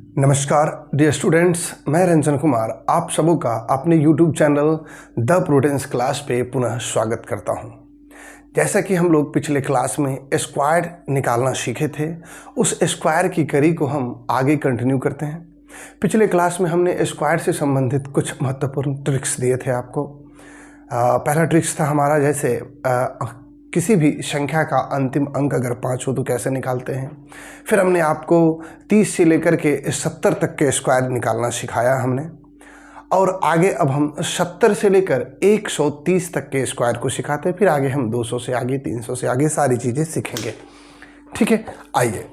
नमस्कार dear students, मैं रंजन कुमार आप सबों का अपने YouTube channel the prudence class पे पुनः स्वागत करता हूं। जैसा कि हम लोग पिछले क्लास में स्क्वायर निकालना सीखे थे, उस स्क्वायर की कड़ी को हम आगे कंटिन्यू करते हैं। पिछले क्लास में हमने स्क्वायर से संबंधित कुछ महत्वपूर्ण ट्रिक्स दिए थे आपको। पहला ट्रिक्स था हमारा, जैसे किसी भी संख्या का अंतिम अंक अगर 5 हो तो कैसे निकालते हैं। फिर हमने आपको 30 से लेकर के 70 तक के स्क्वायर निकालना सिखाया हमने, और आगे अब हम 70 से लेकर 130 तक के स्क्वायर को सिखाते हैं। फिर आगे हम 200 से आगे, 300 से आगे सारी चीज़ें सीखेंगे। ठीक है, आइए,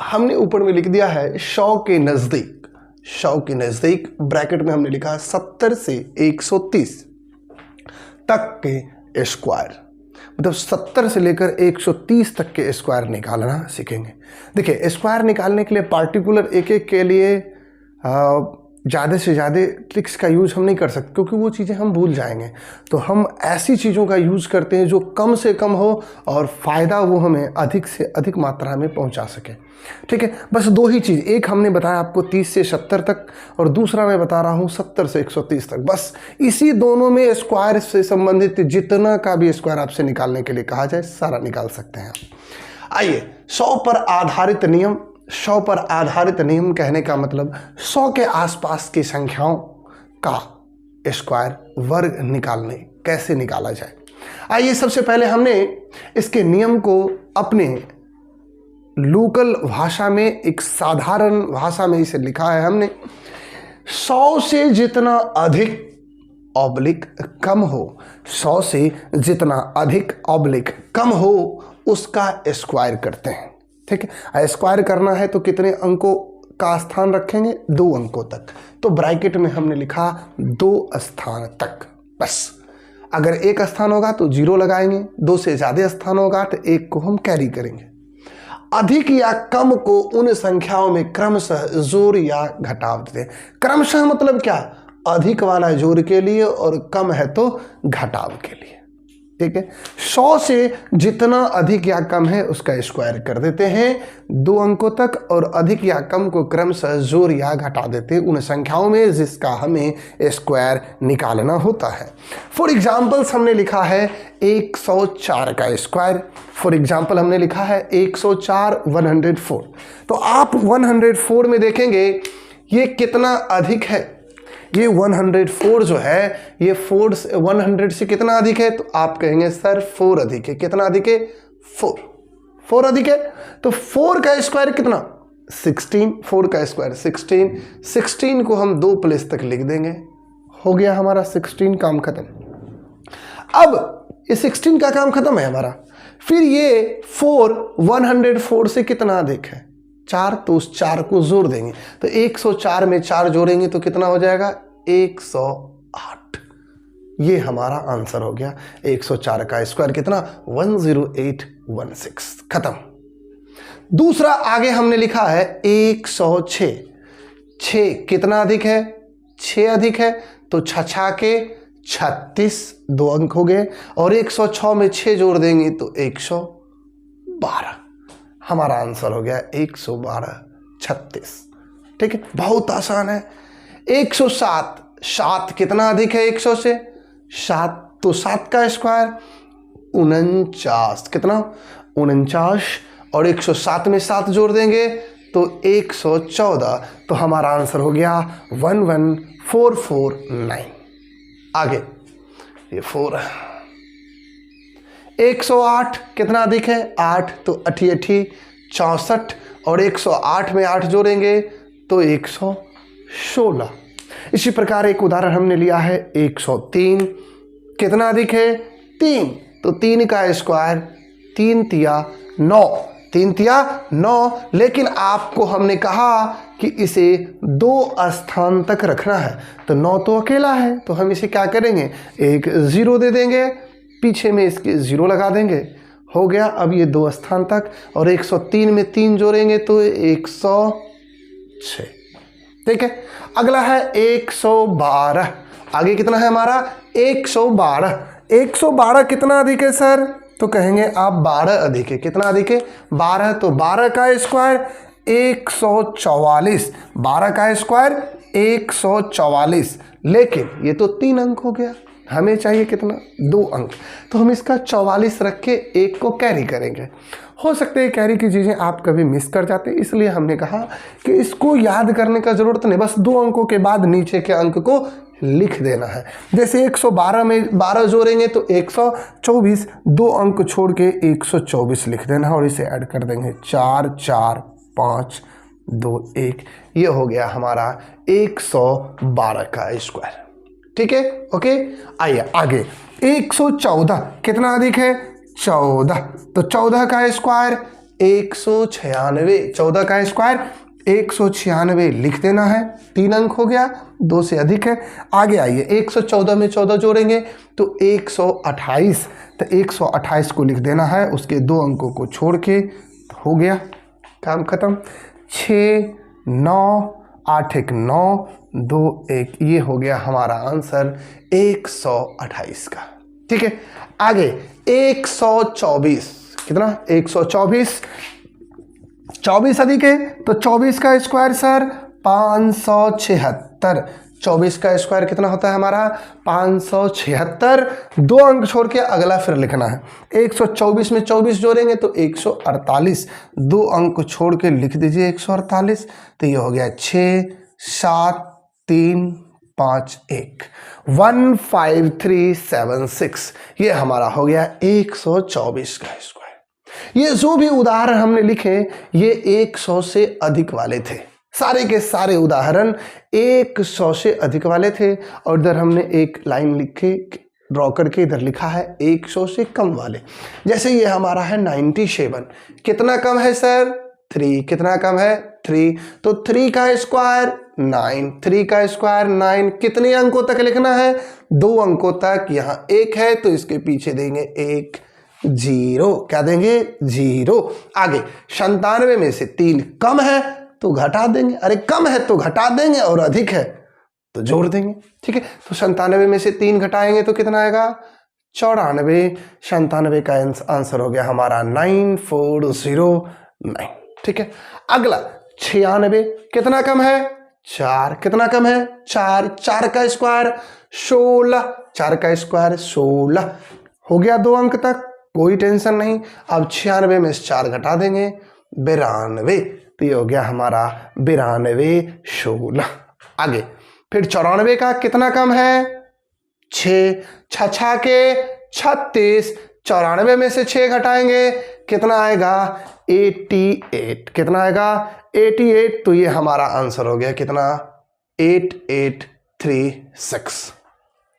हमने ऊपर में लिख दिया है 100 के नज़दीक। 100 के नज़दीक ब्रैकेट में हमने लिखा 70 से 130 तक के स्क्वायर, मतलब 70 से लेकर 130 तक के स्क्वायर निकालना सीखेंगे। देखिए, स्क्वायर निकालने के लिए पार्टिकुलर एक एक के लिए ज़्यादा से ज़्यादा ट्रिक्स का यूज़ हम नहीं कर सकते, क्योंकि वो चीज़ें हम भूल जाएंगे। तो हम ऐसी चीज़ों का यूज़ करते हैं जो कम से कम हो और फ़ायदा वो हमें अधिक से अधिक मात्रा में पहुंचा सके। ठीक है, बस दो ही चीज़, एक हमने बताया आपको 30 से 70 तक, और दूसरा मैं बता रहा हूँ 70 से 130 तक। बस इसी दोनों में स्क्वायर से संबंधित जितना का भी स्क्वायर आपसे निकालने के लिए कहा जाए, सारा निकाल सकते हैं आप। आइए, 100 पर आधारित नियम। 100 पर आधारित नियम कहने का मतलब 100 के आसपास की संख्याओं का स्क्वायर वर्ग निकालने कैसे निकाला जाए। आइए, सबसे पहले हमने इसके नियम को अपने लोकल भाषा में, एक साधारण भाषा में इसे लिखा है हमने। 100 से जितना अधिक ऑब्लिक कम हो, 100 से जितना अधिक ऑब्लिक कम हो, उसका स्क्वायर करते हैं। ठीक है, स्क्वायर करना है तो कितने अंकों का स्थान रखेंगे? 2 अंकों तक। तो ब्रैकेट में हमने लिखा 2 स्थान तक। बस अगर 1 स्थान होगा तो 0 लगाएंगे, 2 से ज़्यादा स्थान होगा तो 1 को हम कैरी करेंगे। अधिक या कम को उन संख्याओं में क्रमशः जोड़ या घटाव देते हैं। क्रमशः मतलब क्या? अधिक वाला जोड़ के लिए और कम है तो घटाव के लिए। ठीक है, 100 से जितना अधिक या कम है उसका स्क्वायर कर देते हैं 2 अंकों तक, और अधिक या कम को क्रमशः जोड़ या घटा देते हैं उन संख्याओं में जिसका हमें स्क्वायर निकालना होता है। फॉर एग्जाम्पल्स हमने लिखा है 104 का स्क्वायर। फॉर एग्जाम्पल हमने लिखा है 104, 104। तो आप 104 में देखेंगे ये कितना अधिक है। ये 104 जो है, ये 100 से कितना अधिक है? तो आप कहेंगे सर 4 अधिक है। कितना अधिक है? 4 अधिक है। तो 4 का स्क्वायर कितना? 16। 4 का स्क्वायर 16। 16 को हम 2 प्लेस तक लिख देंगे, हो गया हमारा 16, काम खत्म। अब ये 16 का काम खत्म है हमारा। फिर ये 4 104 से कितना अधिक है? 4, तो उस 4 को जोड़ देंगे। तो 104 में 4 जोड़ेंगे तो कितना हो जाएगा? 108। ये हमारा आंसर हो गया। 104 का स्क्वायर कितना? 10816। खत्म। दूसरा आगे हमने लिखा है 106। 6 कितना अधिक है? 6 अधिक है, तो 6 के 36, 2 अंक हो गए, और 106 में 6 जोड़ देंगे तो 112। हमारा आंसर हो गया 112 36। ठीक है, बहुत आसान है। 107। 7 कितना अधिक है 100 से? 7, तो 7 का स्क्वायर 49। कितना? 49, और 107 में 7 जोड़ देंगे तो 114। तो हमारा आंसर हो गया 11449। आगे ये 4 है। 108 कितना अधिक है? 8, तो 8 64, और 108 में 8 जोड़ेंगे तो 116। इसी प्रकार एक उदाहरण हमने लिया है 103। कितना अधिक है? 3, तो 3 का स्क्वायर 3 तिया 9। 3 तिया 9, लेकिन आपको हमने कहा कि इसे 2 स्थान तक रखना है, तो 9 तो अकेला है, तो हम इसे क्या करेंगे? एक 0 दे देंगे, पीछे में इसके 0 लगा देंगे, हो गया। अब ये 2 स्थान तक, और 103 में 3 जोड़ेंगे तो 106। ठीक है, अगला है 112। आगे कितना है हमारा? 112। 112 कितना अधिक है सर? तो कहेंगे आप 12 अधिक है। कितना अधिक है? 12, तो 12 का स्क्वायर 144, 12 का स्क्वायर 144, लेकिन ये तो 3 अंक हो गया, हमें चाहिए कितना, 2 अंक। तो हम इसका 44 रख के 1 को कैरी करेंगे। हो सकता है कैरी की चीज़ें आप कभी मिस कर जाते हैं, इसलिए हमने कहा कि इसको याद करने का ज़रूरत नहीं, बस 2 अंकों के बाद नीचे के अंक को लिख देना है। जैसे 112 में 12 जोड़ेंगे तो 124, 2 अंक छोड़ के 124 लिख देना है और इसे ऐड कर देंगे 4 4 5 2 1, ये हो गया हमारा 112 का स्क्वायर। ठीक है, ओके। आइए आगे, 114 कितना अधिक है, 14, तो 14 का स्क्वायर 196, 14 का स्क्वायर 196 लिख देना है, 3 अंक हो गया, 2 से अधिक है। आगे आइए, 114 में 14 जोड़ेंगे तो 128, तो 128 को लिख देना है, उसके 2 अंकों को छोड़ के, हो गया काम खत्म। 6 9 8 1 9 2 1, ये हो गया हमारा आंसर 128 का। ठीक है, आगे 124 कितना, 124, 24 अधिक है तो 24 का स्क्वायर सर 576, 24 का स्क्वायर कितना होता है हमारा 576, 2 अंक छोड़ के अगला फिर लिखना है। 124 में 24 जोड़ेंगे तो 148, 2 अंक छोड़ के लिख दीजिए 148, तो ये हो गया 6 7 3 5 1, 15376, ये हमारा हो गया 124 का स्क्वायर। ये जो भी उदाहरण हमने लिखे ये 100 से अधिक वाले थे, सारे के सारे उदाहरण 100 से अधिक वाले थे। और इधर हमने एक लाइन लिख के ड्रॉ करके इधर लिखा है 100 से कम वाले। जैसे ये हमारा है 97, कितना कम है सर, 3, कितना कम है 3, तो 3 का स्क्वायर 9, 3 का स्क्वायर 9, कितने अंकों तक लिखना है, 2 अंकों तक। यहाँ 1 है तो इसके पीछे देंगे 1 0, क्या देंगे 0। आगे 97 में से 3 कम है तो घटा देंगे, अरे कम है तो घटा देंगे और अधिक है तो जोड़ देंगे। ठीक है, तो 97 में से 3 घटाएंगे तो कितना आएगा 94, 97 का आंसर हो गया हमारा 9409। ठीक है, अगला 96, कितना कम है 4, कितना कम है 4, 4 का स्क्वायर 16, 4 का स्क्वायर 16, हो गया 2 अंक तक, कोई टेंशन नहीं। अब 96 में से 4 घटा देंगे 92, तो ये हो गया हमारा 92 16। आगे फिर 94 का कितना कम है 6, 6 के 36, 94 में से 6 घटाएंगे कितना आएगा 88, कितना आएगा 88, तो ये हमारा आंसर हो गया कितना 8836।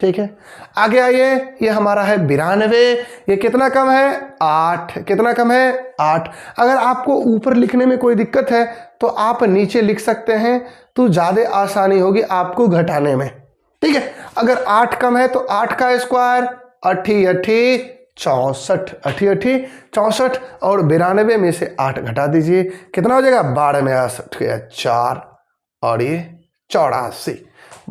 ठीक है, आगे आइए, ये हमारा है 92, ये कितना कम है 8, कितना कम है 8। अगर आपको ऊपर लिखने में कोई दिक्कत है तो आप नीचे लिख सकते हैं, तो ज़्यादा आसानी होगी आपको घटाने में। ठीक है, अगर 8 कम है तो 8 का स्क्वायर 8 8 64, 8 8 64, और 92 में से 8 घटा दीजिए कितना हो जाएगा 12 में 8 गया 4 और ये 84,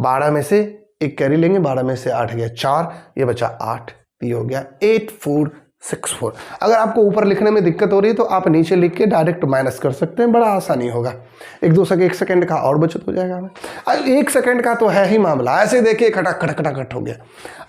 12 में से एक कैरी लेंगे, 12 में से 8 गया 4, ये बचा 8, ये हो गया 8464। अगर आपको ऊपर लिखने में दिक्कत हो रही है तो आप नीचे लिख के डायरेक्ट माइनस कर सकते हैं, बड़ा आसानी होगा। 1 सेकंड का और बचत हो जाएगा हमें। 1 सेकंड का तो है ही मामला, ऐसे देखिए खटाखट खटाखट हो गया।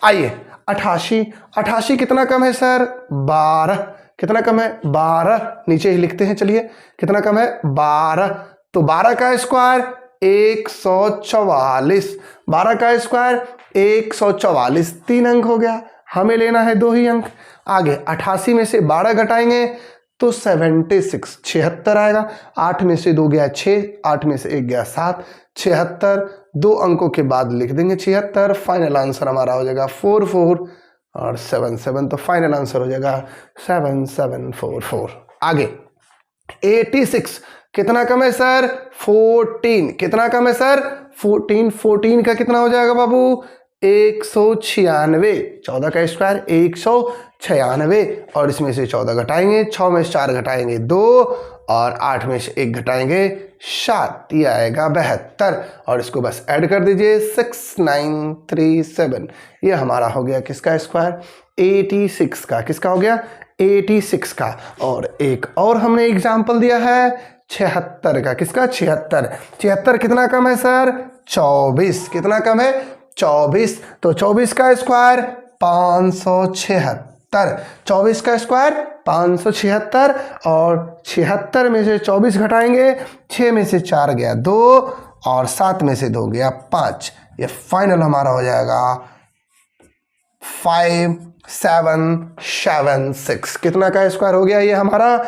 आइए 88, 88 कितना कम है सर 12, कितना कम है 12, नीचे ही लिखते हैं, चलिए कितना कम है 12, तो 12 का स्क्वायर 144, 12 का स्क्वायर 144, 3 अंक हो गया, हमें लेना है 2 ही अंक। आगे 88 में से 12 घटाएंगे तो 76, 76 आएगा, 8 में से 2 गया 6, 8 में से 1 गया 7, 76, 2 अंकों के बाद लिख देंगे 76, फाइनल आंसर हमारा हो जाएगा 44 और 77, तो फाइनल आंसर हो जाएगा 7744। आगे 86, कितना कम है सर 14, कितना कम है सर 14, 14 का कितना हो जाएगा बाबू 196, 14 का स्क्वायर 196, और इसमें से 14 घटाएंगे, 6 में से 4 घटाएंगे 2, और 8 में से 1 घटाएंगे 7, ये आएगा 72, और इसको बस ऐड कर दीजिए 6937, ये हमारा हो गया किसका स्क्वायर 86 का, किसका हो गया 86 का। और एक और हमने एग्जाम्पल दिया है 76 का। किसका? 76। 76 कितना कम है सर? 24। कितना कम है? 24। तो 24 का स्क्वायर 576। 24 का स्क्वायर 576 और 76 में से 24 घटाएंगे, 6 में से 4 गया 2 और 7 में से 2 गया 5। ये फाइनल हमारा हो जाएगा 5776। कितना का स्क्वायर हो गया ये हमारा?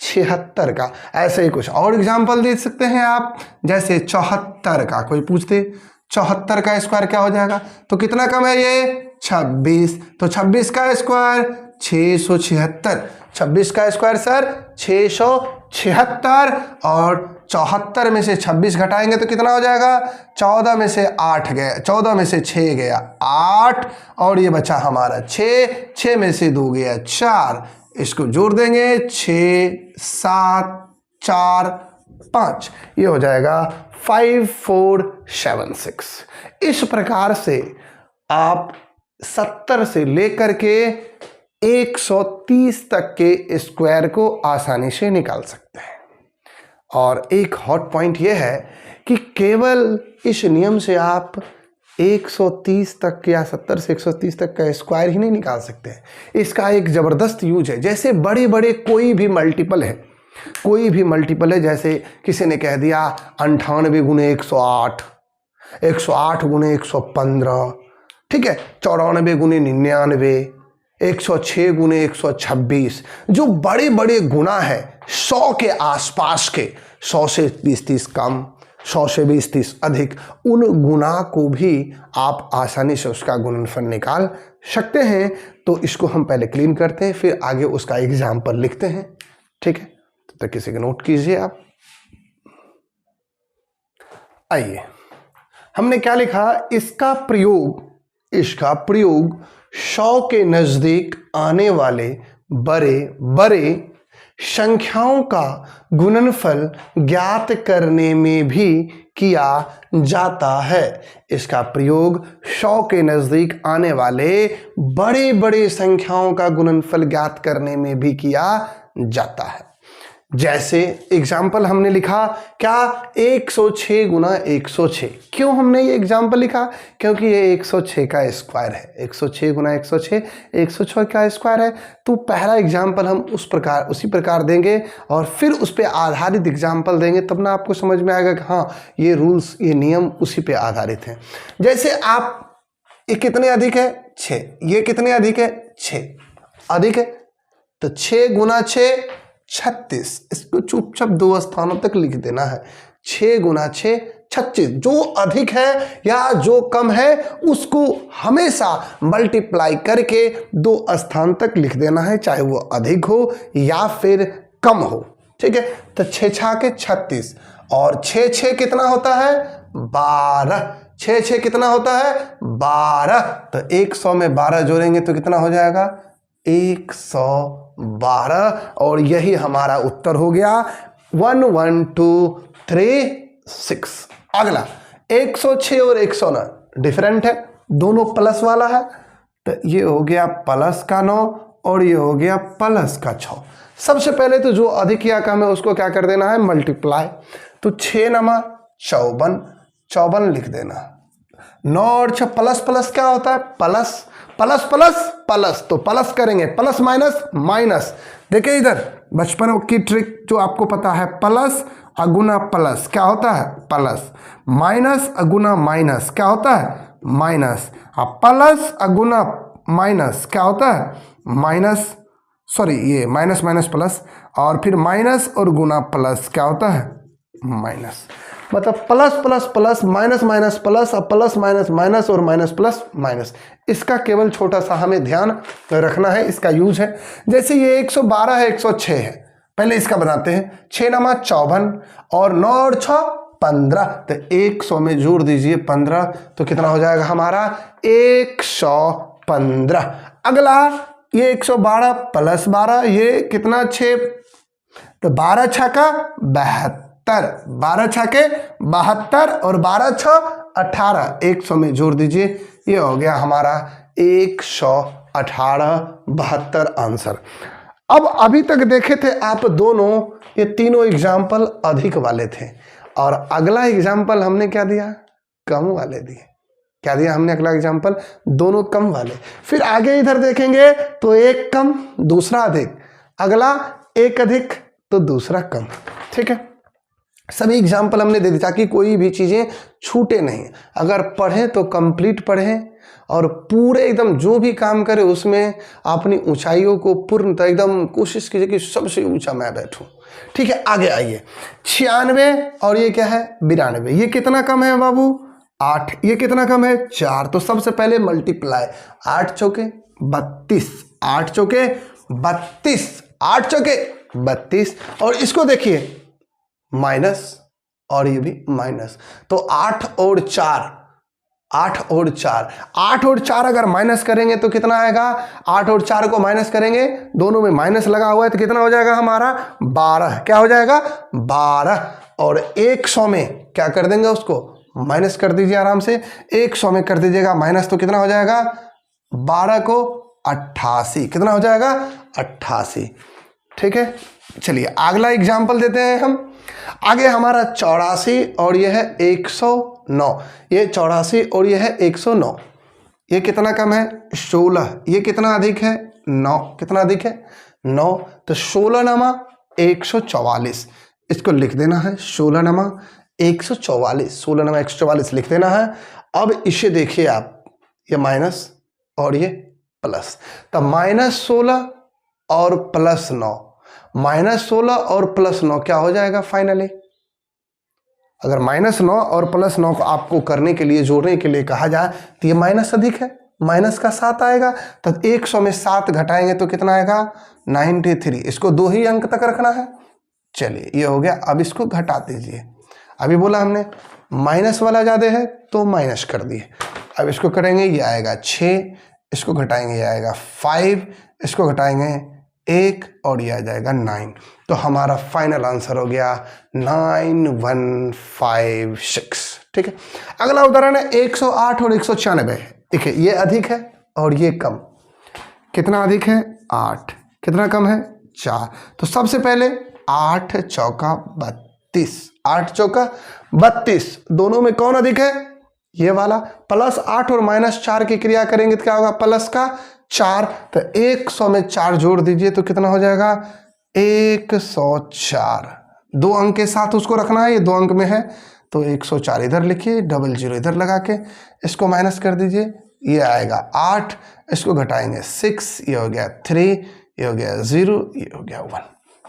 76 का। ऐसे ही कुछ और एग्जाम्पल दे सकते हैं आप, जैसे 74 का। कोई पूछते 74 का स्क्वायर क्या हो जाएगा? तो कितना कम है ये? 26। तो 26 का स्क्वायर 676। 26 का स्क्वायर सर 676 और 74 में से 26 घटाएंगे तो कितना हो जाएगा? 14 में से 8 गया, 14 में से 6 गया 8 और ये बचा हमारा 6। 6 में से 2 गया 4। इसको जोड़ देंगे 6 7 4 5, ये हो जाएगा 5476। इस प्रकार से आप 70 से लेकर के 130 तक के स्क्वायर को आसानी से निकाल सकते हैं। और एक हॉट पॉइंट यह है कि केवल इस नियम से आप 130 तक या 70 से 130 तक का स्क्वायर ही नहीं निकाल सकते हैं, इसका एक ज़बरदस्त यूज है। जैसे बड़े बड़े कोई भी मल्टीपल है, कोई भी मल्टीपल है, जैसे किसी ने कह दिया 98 गुने 108, 108 गुने 115, ठीक है, 94 गुने 99, 106 गुने 126। जो बड़े बड़े गुना है 100 के आसपास के, 100 से 20-30 कम, 100 से 20-30 अधिक, उन गुना को भी आप आसानी से उसका गुणनफल निकाल सकते हैं। तो इसको हम पहले क्लीन करते हैं, फिर आगे उसका एग्जाम्पल लिखते हैं, ठीक है। तो किसी का नोट कीजिए आप। आइए, हमने क्या लिखा? इसका प्रयोग 100 के नजदीक आने वाले बड़े बड़े संख्याओं का गुणनफल ज्ञात करने में भी किया जाता है। इसका प्रयोग 100 के नजदीक आने वाले बड़े बड़े संख्याओं का गुणनफल ज्ञात करने में भी किया जाता है। जैसे एग्जाम्पल हमने लिखा क्या? 106 गुना 106। क्यों हमने ये एग्जाम्पल लिखा? क्योंकि ये 106 का स्क्वायर है। 106 गुना 106 106 का स्क्वायर है। तो पहला एग्जाम्पल हम उसी प्रकार देंगे और फिर उस पर आधारित एग्जाम्पल देंगे, तब ना आपको समझ में आएगा कि हाँ ये रूल्स, ये नियम उसी पे आधारित हैं। जैसे आप, ये कितने अधिक है? 6। ये कितने अधिक है? 6 अधिक है। तो 6 गुना 6 36। इसको चुपचाप 2 स्थानों तक लिख देना है। 6 गुना 6 36। जो अधिक है या जो कम है उसको हमेशा मल्टीप्लाई करके 2 स्थान तक लिख देना है, चाहे वो अधिक हो या फिर कम हो, ठीक है। तो 6 छाके 36 और 6 6 कितना होता है? 12। 6 6 कितना होता है? 12। तो 100 में 12 जोड़ेंगे तो कितना हो जाएगा? 112। और यही हमारा उत्तर हो गया 11236। अगला 106 और 109 डिफरेंट है, दोनों प्लस वाला है। तो ये हो गया प्लस का 9 और ये हो गया प्लस का 6। सबसे पहले तो जो अधिक या कम है उसको क्या कर देना है? मल्टीप्लाई। तो 6 नमा 54, 54 लिख देना। 9 और 6 प्लस प्लस क्या होता है? Plus plus plus plus. तो प्लस करेंगे, प्लस माइनस माइनस। देखिए इधर बचपन की ट्रिक जो आपको पता है, प्लस अगुना प्लस क्या होता है? प्लस। माइनस अगुना माइनस क्या होता है? माइनस। अब प्लस अगुना माइनस क्या होता है? माइनस, सॉरी ये माइनस माइनस प्लस, और फिर माइनस और गुना प्लस क्या होता है? माइनस। मतलब plus plus plus, minus minus plus, अब प्लस माइनस माइनस और माइनस प्लस माइनस। इसका केवल छोटा सा हमें ध्यान रखना है, इसका यूज है। जैसे ये 112 है, 106 है, पहले इसका बनाते हैं। 6 नमा 54 और 9 और 6 15। तो 100 में जोड़ दीजिए 15, तो कितना हो जाएगा हमारा? 115। अगला ये 112 प्लस 12, ये कितना? 6। तो 12 छक्का 72, 12 छक्के 72 और 12 6 18। 100 में जोड़ दीजिए, ये हो गया हमारा 118 72 आंसर। अब अभी तक देखे थे आप दोनों ये तीनों एग्जाम्पल अधिक वाले थे और अगला एग्जाम्पल हमने क्या दिया, कम वाले दिए। क्या दिया हमने अगला एग्जाम्पल, दोनों कम वाले। फिर आगे इधर देखेंगे तो एक कम दूसरा अधिक, अगला एक अधिक तो दूसरा कम। ठीक है, सभी एग्जाम्पल हमने दे दी ताकि कोई भी चीज़ें छूटे नहीं। अगर पढ़ें तो कंप्लीट पढ़ें और पूरे एकदम जो भी काम करें उसमें अपनी ऊंचाइयों को पूर्णतः एकदम कोशिश कीजिए कि सबसे ऊंचा मैं बैठूं। ठीक है, आगे आइए। 96 और ये क्या है 92, ये कितना कम है बाबू 8, ये कितना कम है 4। तो सबसे पहले मल्टीप्लाई, 8 चौके 32, 8 चौके 32, 8 चौके 32। और इसको देखिए माइनस और ये भी माइनस, तो 8 और 4, 8 और 4, 8 और 4 अगर माइनस करेंगे तो कितना आएगा, 8 और 4 को माइनस करेंगे, दोनों में माइनस लगा हुआ है तो कितना हो जाएगा हमारा 12। क्या हो जाएगा 12। और 100 में क्या कर देंगे, उसको माइनस कर दीजिए आराम से, 100 में कर दीजिएगा माइनस, तो कितना हो जाएगा 12 को 88, कितना हो जाएगा 88। ठीक है, चलिए अगला एग्जाम्पल देते हैं हम। आगे हमारा 84 और ये है 109, ये 84 और ये है 109, ये कितना कम है 16, ये कितना अधिक है 9, कितना अधिक है 9। तो 16 नमा 144, इसको लिख देना है 16 नमा 144, 16 नमा 144 लिख देना है। अब इसे देखिए आप, ये माइनस और ये प्लस, तो -16 और +9, -16 और +9 क्या हो जाएगा फाइनली। अगर -9 और +9 को आपको करने के लिए, जोड़ने के लिए कहा जाए तो ये माइनस अधिक है, माइनस का 7 आएगा, तो 100 में 7 घटाएंगे तो कितना आएगा 93। इसको 2 ही अंक तक रखना है। चलिए ये हो गया, अब इसको घटा दीजिए। अभी बोला हमने माइनस वाला ज़्यादा है तो माइनस कर दिए। अब इसको करेंगे, ये आएगा 6, इसको घटाएंगे ये आएगा 5, इसको घटाएंगे 1 और ये आ जाएगा 9। तो हमारा फाइनल आंसर हो गया 9156। ठीक है, अगला उदाहरण है 108 और 196। देखिए ये अधिक है और ये कम, कितना अधिक है 8, कितना कम है 4। तो सबसे पहले 8 चौका 32, 8 चौका 32, दोनों में कौन अधिक है, ये वाला। +8 और -4 की क्रिया करेंगे तो क्या होगा, प्लस का 4, तो 100 में 4 जोड़ दीजिए तो कितना हो जाएगा 104। 2 अंक के साथ उसको रखना है, ये 2 अंक में है तो 104 इधर लिखिए, 00 इधर लगा के इसको माइनस कर दीजिए, ये आएगा 8, इसको घटाएंगे 6, ये हो गया 3, ये हो गया 0, ये हो गया 1।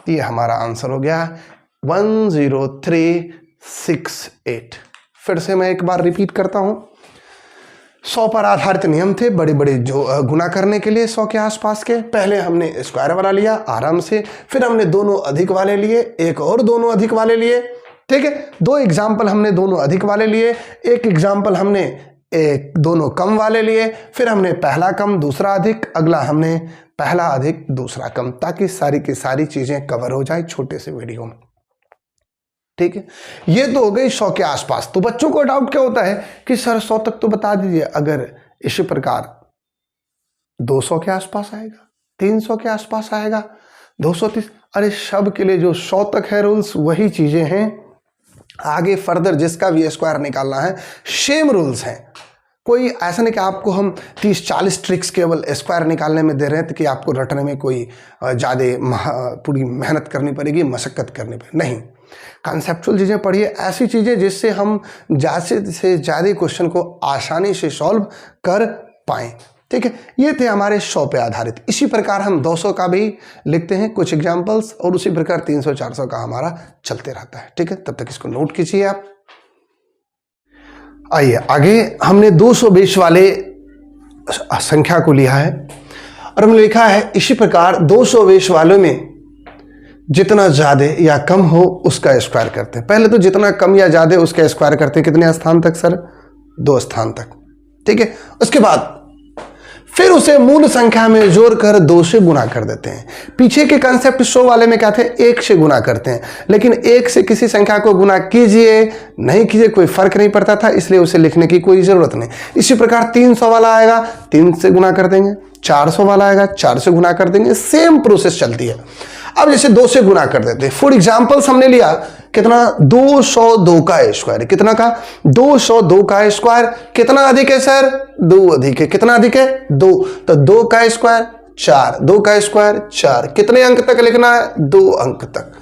ये हमारा आंसर हो गया 10368। फिर से मैं एक बार रिपीट करता हूँ। 100 पर आधारित नियम थे बड़े बड़े जो गुना करने के लिए 100 के आसपास के। पहले हमने स्क्वायर वाला लिया आराम से, फिर हमने दोनों अधिक वाले लिए, एक और दोनों अधिक वाले लिए। ठीक है, 2 एग्जाम्पल हमने दोनों अधिक वाले लिए, एक एग्जाम्पल हमने एक दोनों कम वाले लिए, फिर हमने पहला कम दूसरा अधिक, अगला हमने पहला अधिक दूसरा कम, ताकि सारी की सारी चीज़ें कवर हो जाए छोटे से वीडियो में। ठीक है, ये तो हो गई 100 के आसपास। तो बच्चों को डाउट क्या होता है कि सर 100 तक तो बता दीजिए, अगर इसी प्रकार 200 के आसपास आएगा, 300 के आसपास आएगा, 230, अरे सब के लिए जो 100 तक है रूल्स वही चीज़ें हैं। आगे फर्दर जिसका भी स्क्वायर निकालना है सेम रूल्स हैं। कोई ऐसा नहीं कि आपको हम 30-40 ट्रिक्स केवल स्क्वायर निकालने में दे रहे हैं, तो कि आपको रटने में कोई ज़्यादा पूरी मेहनत करनी पड़ेगी, मशक्क़त करनी पड़ेगी, नहीं। कॉन्सेप्चुअल चीज़ें पढ़िए, ऐसी चीज़ें जिससे हम ज़्यादा से ज़्यादा क्वेश्चन को आसानी से सॉल्व कर पाएँ। ठीक है, ये थे हमारे 100 पे आधारित। इसी प्रकार हम 200 का भी लिखते हैं कुछ एग्जाम्पल्स, और उसी प्रकार 300-400 का हमारा चलते रहता है। ठीक है, तब तक इसको नोट कीजिए आप। आइए आगे, हमने 220 वाले संख्या को लिया है और हमने लिखा है इसी प्रकार 220 वालों में जितना ज़्यादा या कम हो उसका स्क्वायर करते हैं। पहले तो जितना कम या ज़्यादा उसका स्क्वायर करते हैं, कितने स्थान तक सर, 2 स्थान तक। ठीक है, उसके बाद फिर उसे मूल संख्या में जोड़कर 2 से गुना कर देते हैं। पीछे के कंसेप्ट 100 वाले में क्या थे, 1 से गुना करते हैं, लेकिन 1 से किसी संख्या को गुना कीजिए नहीं कीजिए कोई फर्क नहीं पड़ता था, इसलिए उसे लिखने की कोई जरूरत नहीं। इसी प्रकार 300 वाला आएगा 3 से गुना कर देंगे, 400 वाला आएगा 4 से गुना कर देंगे, सेम प्रोसेस चलती है। अब जैसे 2 से गुना कर देते हैं। फॉर एग्जाम्पल्स हमने लिया कितना, 202 का स्क्वायर, कितना का 202 का स्क्वायर, कितना अधिक है सर, 2 अधिक है, कितना अधिक है 2, तो 2 का स्क्वायर 4, 2 का स्क्वायर 4, कितने अंक तक लिखना है 2 अंक तक,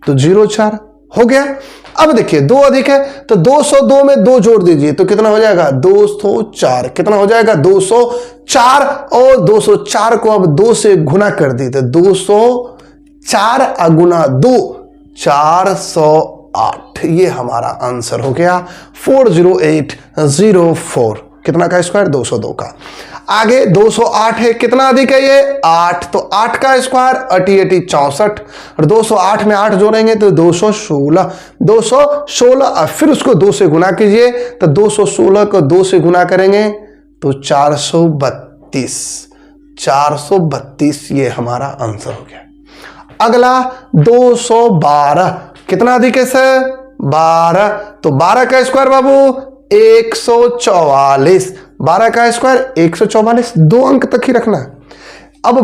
तो 0 4 हो गया। अब देखिए 2 अधिक है तो 202 में 2 जोड़ दीजिए तो कितना हो जाएगा 204, कितना हो जाएगा 204, और 204 को अब 2 से गुना कर दी तो 204 अगुना 2 408, ये हमारा आंसर हो गया 40804, कितना का स्क्वायर 202 का। आगे 208 है, कितना अधिक है ये 8, तो 8 का स्क्वायर 80 80 64, और 208 में 8 जोड़ेंगे तो 216, 216, अब फिर उसको 2 से गुना कीजिए तो 216 को 2 से गुना करेंगे तो 432, 432 ये हमारा आंसर हो गया। अगला 212, कितना अधिक है सर 12, तो 12 का स्क्वायर बाबू 144, 12 का स्क्वायर 144, 2 अंक तक ही रखना है। अब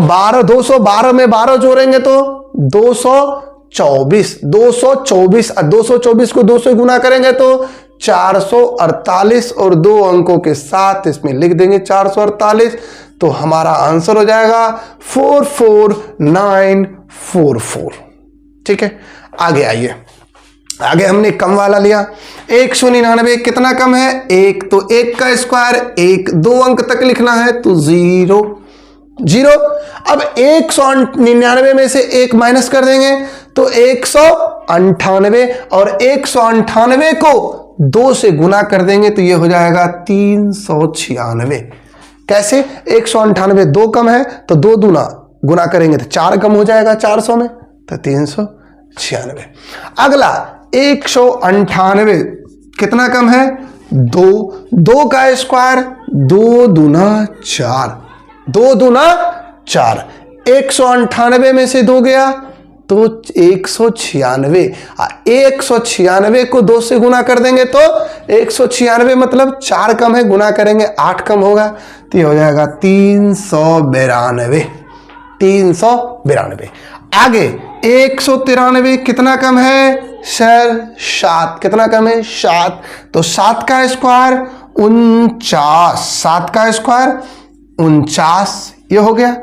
212 में 12 जोड़ेंगे तो 224, 224, 224 को 2 से गुना करेंगे तो 448, और 2 अंकों के साथ इसमें लिख देंगे 448, तो हमारा आंसर हो जाएगा 44944। ठीक है, आगे आइए, आगे हमने कम वाला लिया 199, कितना कम है 1, तो 1 का स्क्वायर 1, 2 अंक तक लिखना है तो 0 0। अब 199 में से 1 माइनस कर देंगे तो 198, और 198 को 2 से गुना कर देंगे तो ये हो जाएगा 396। कैसे 198 2 कम है तो 2 दूना गुना करेंगे तो 4 कम हो जाएगा 400 में तो 396। अगला 198, कितना कम है 2, 2 का स्क्वायर 2 दूना 4, 2 दूना 4, 198 में से 2 गया तो 196, 196 को 2 से गुना कर देंगे तो 196 मतलब 4 कम है, गुना करेंगे 8 कम होगा तो ये हो जाएगा 392, 392। आगे 193, कितना कम है सर 7, कितना कम है 7, तो 7 का स्क्वायर 49, 7 का स्क्वायर 49, ये हो गया।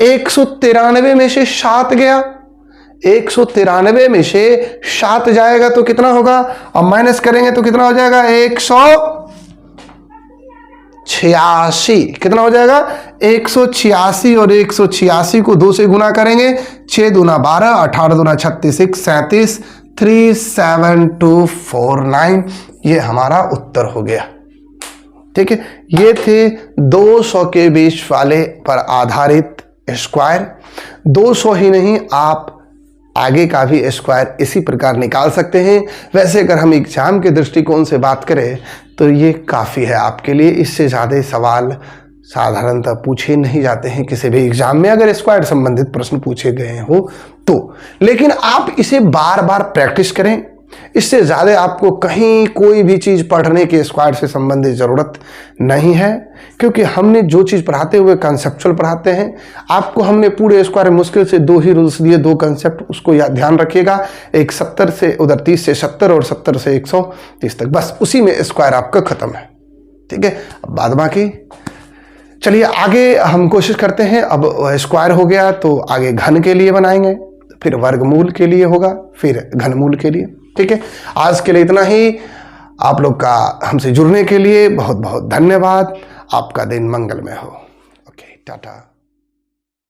193 में से 7 गया, 193 में से 7 जाएगा तो कितना होगा, अब माइनस करेंगे तो कितना हो जाएगा 186, कितना हो जाएगा 186, और 186 को 2 से गुना करेंगे 6 दूना 12, 18 दूना 36, 37, 37249, ये हमारा उत्तर हो गया। ठीक है, ये थे 200 के 20 वाले पर आधारित स्क्वायर। 200 ही नहीं, आप आगे का भी स्क्वायर इसी प्रकार निकाल सकते हैं। वैसे अगर हम एग्जाम के दृष्टिकोण से बात करें तो ये काफ़ी है आपके लिए, इससे ज़्यादा सवाल साधारणतः पूछे नहीं जाते हैं किसी भी एग्जाम में अगर स्क्वायर संबंधित प्रश्न पूछे गए हो तो। लेकिन आप इसे बार बार प्रैक्टिस करें, इससे ज़्यादा आपको कहीं कोई भी चीज़ पढ़ने के स्क्वायर से संबंधित ज़रूरत नहीं है, क्योंकि हमने जो चीज़ पढ़ाते हुए कंसेप्चुअल पढ़ाते हैं। आपको हमने पूरे स्क्वायर मुश्किल से 2 ही रूल्स दिए, 2 कंसेप्ट, उसको याद ध्यान रखिएगा। एक 70 से उधर 30 से 70 और 70 से 130 तक, बस उसी में स्क्वायर आपका ख़त्म है। ठीक है, अब बाद बाकी चलिए आगे हम कोशिश करते हैं। अब स्क्वायर हो गया तो आगे घन के लिए बनाएंगे, फिर वर्गमूल के लिए होगा, फिर घनमूल के लिए। ठीक है, आज के लिए इतना ही। आप लोग का हमसे जुड़ने के लिए बहुत बहुत धन्यवाद। आपका दिन मंगलमय हो। ओके, टाटा।